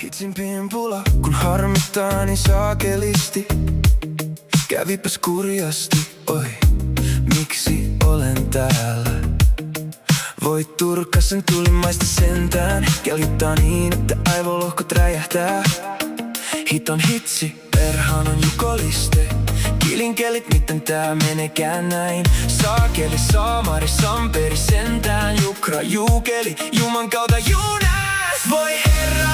Hitsin pimpula, kun harmittaa niin saakelisti. Kävipäs kurjasti, oi, miksi olen täällä? Voit Turkkasen tulimaista sentään, keljuttaa niin, että aivolohkot räjähtää. Hiton hitsi, perhaan on jukoliste. Kilinkelit, miten tää menekään näin? Saakeli, saamari, samperi, sentään jukra, juukeli, juman kautta junäs. Voi herra!